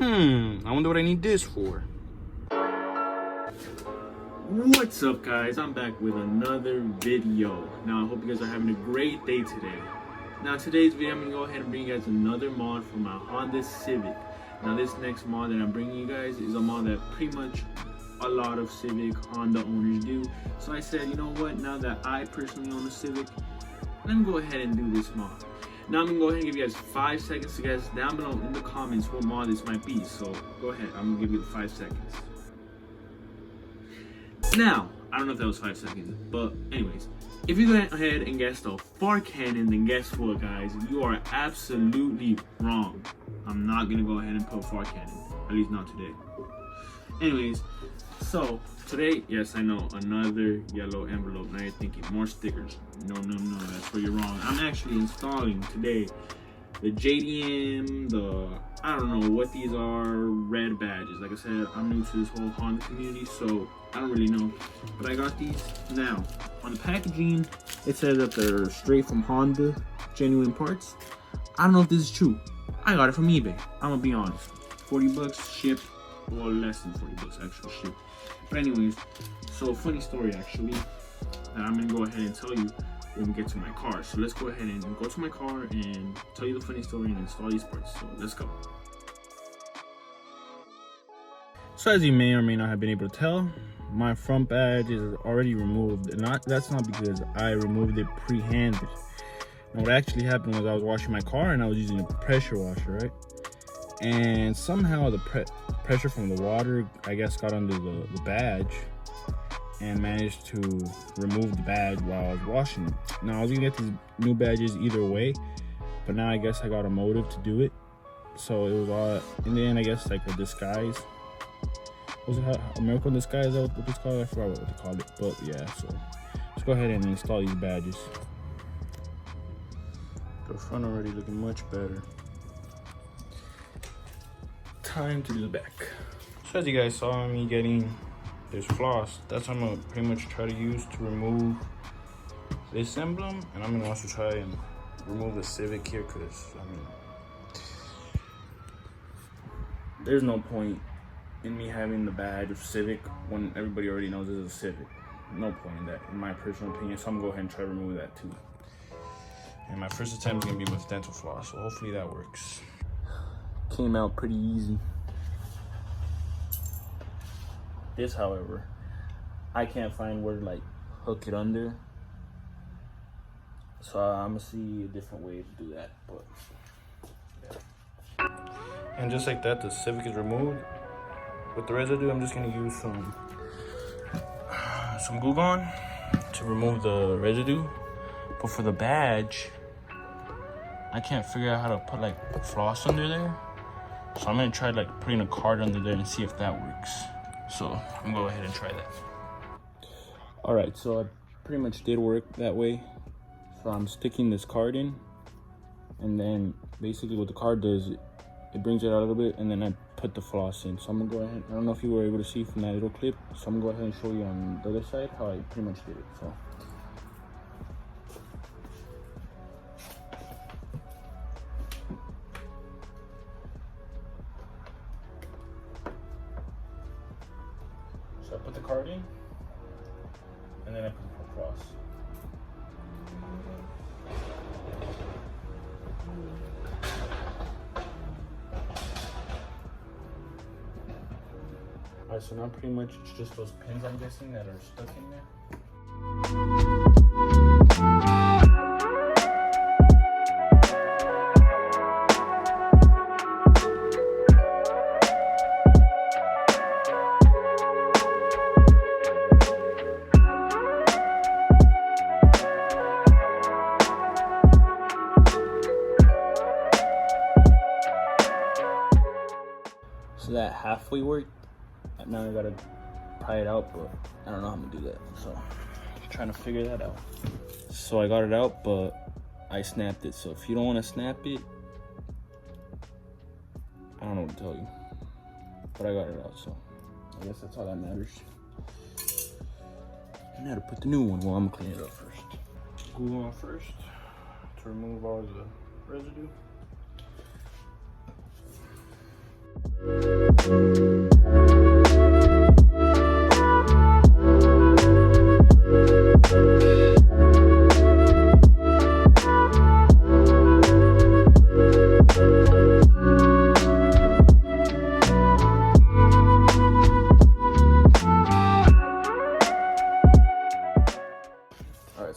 I wonder what I need this for. What's up, guys? I'm back with another video. Now I hope you guys are having a great day today. Now today's video, I'm gonna go ahead and bring you guys another mod for my Honda Civic. Now this next mod that I'm bringing you guys is a mod that pretty much a lot of Civic Honda owners do. So I said, you know what, now that I personally own a Civic, let me go ahead and do this mod. Now I'm gonna go ahead and give you guys 5 seconds to guess down below in the comments what mod this might be. So go ahead, I'm gonna give you 5 seconds. Now, I don't know if that was 5 seconds, but anyways, if you go ahead and guess the fart cannon, then guess what, guys? You are absolutely wrong. I'm not gonna go ahead and put fart cannon, at least not today. Anyways, so today, yes, I know, another yellow envelope. Now you're thinking more stickers. No, that's where you're wrong. I'm actually installing today the JDM, I don't know what these are, red badges. Like I said, I'm new to this whole Honda community, so I don't really know. But I got these. Now, on the packaging, it says that they're straight from Honda, genuine parts. I don't know if this is true. I got it from eBay. I'm gonna be honest. 40 bucks shipped, well, less than 40 bucks actually shipped. But anyways, so funny story actually, that I'm gonna go ahead and tell you when we get to my car. So let's go ahead and go to my car and tell you the funny story and install these parts. So let's go. So as you may or may not have been able to tell, my front badge is already removed. And that's not because I removed it pre-handed. Now what actually happened was I was washing my car and I was using a pressure washer, right? And somehow the pressure from the water, I guess, got under the badge and managed to remove the badge while I was washing it. Now I was gonna get these new badges either way, but now I guess I got a motive to do it. So it was all, in the end, I guess, like a disguise. Was it a miracle disguise? Is that what it's called? I forgot what they called it, but yeah. So let's go ahead and install these badges. The front already looking much better. Time to do the back. So as you guys saw me getting this floss, that's what I'm gonna pretty much try to use to remove this emblem, and I'm gonna also try and remove the Civic here, because I mean, there's no point in me having the badge of Civic when everybody already knows this is a Civic. No point in that, in my personal opinion. So I'm gonna go ahead and try to remove that too. And my first attempt is gonna be with dental floss, so hopefully that works. Came out pretty easy. This, however, I can't find where to like hook it under, so I'm gonna see a different way to do that. But yeah. And just like that, the Civic is removed. With the residue, I'm just gonna use some Glue Gun to remove the residue. But for the badge, I can't figure out how to put like floss under there. So I'm gonna try like putting a card under there and see if that works. So I'm gonna go ahead and try that. All right, so I pretty much did work that way. So I'm sticking this card in, and then basically what the card does, it brings it out a little bit, and then I put the floss in. So I'm gonna go ahead, I don't know if you were able to see from that little clip, so I'm gonna go ahead and show you on the other side how I pretty much did it. So I put the card in, and then I put the floss. Alright, so now pretty much it's just those pins, I'm guessing, that are stuck in there. So that halfway worked. Now I gotta pry it out, but I don't know how I'm gonna do that. So I'm trying to figure that out. So I got it out, but I snapped it. So if you don't want to snap it, I don't know what to tell you. But I got it out, so I guess that's all that matters. And now to put the new one, well, I'm gonna clean it up first. Glue on first to remove all the residue. Alright,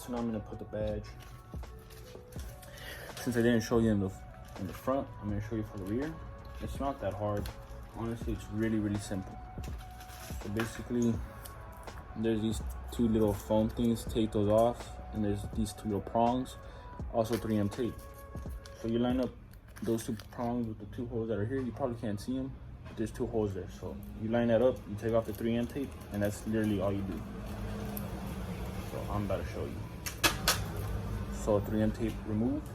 so now I'm gonna put the badge. Since I didn't show you in the front, I'm gonna show you for the rear. It's not that hard. Honestly, it's really, really simple. So basically, there's these two little foam things, take those off, and there's these two little prongs, also 3M tape. So you line up those two prongs with the two holes that are here. You probably can't see them, but there's two holes there. So you line that up, you take off the 3M tape, and that's literally all you do. So I'm about to show you. So 3M tape removed.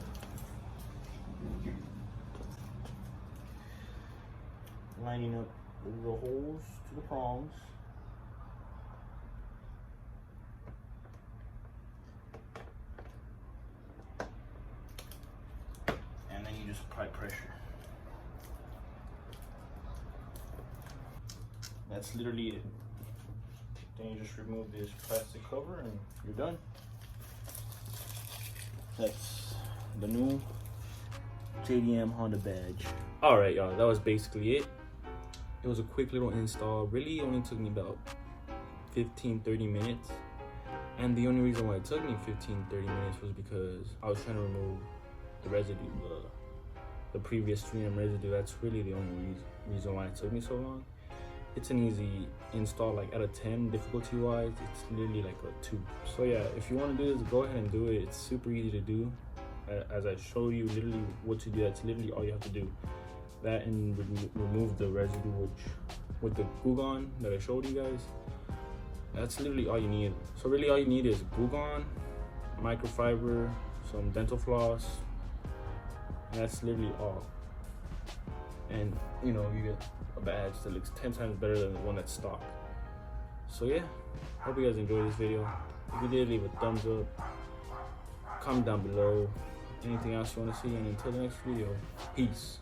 Lining up the little holes to the prongs. And then you just apply pressure. That's literally it. Then you just remove this plastic cover and you're done. That's the new JDM Honda badge. All right, y'all, that was basically it. It was a quick little install. Really only took me about 15-30 minutes. And the only reason why it took me 15-30 minutes was because I was trying to remove the residue, the previous 3M residue. That's really the only reason why it took me so long. It's an easy install. Like out of 10 difficulty wise, it's literally like a 2. So yeah, if you want to do this, go ahead and do it. It's super easy to do. As I show you literally what to do, that's literally all you have to do. That and remove the residue, which with the glue gun that I showed you guys, that's literally all you need. So really all you need is glue gun, microfiber, some dental floss, and that's literally all. And you know, you get a badge that looks 10 times better than the one that's stock. So yeah, hope you guys enjoyed this video. If you did, leave a thumbs up, comment down below anything else you want to see, and until the next video, peace.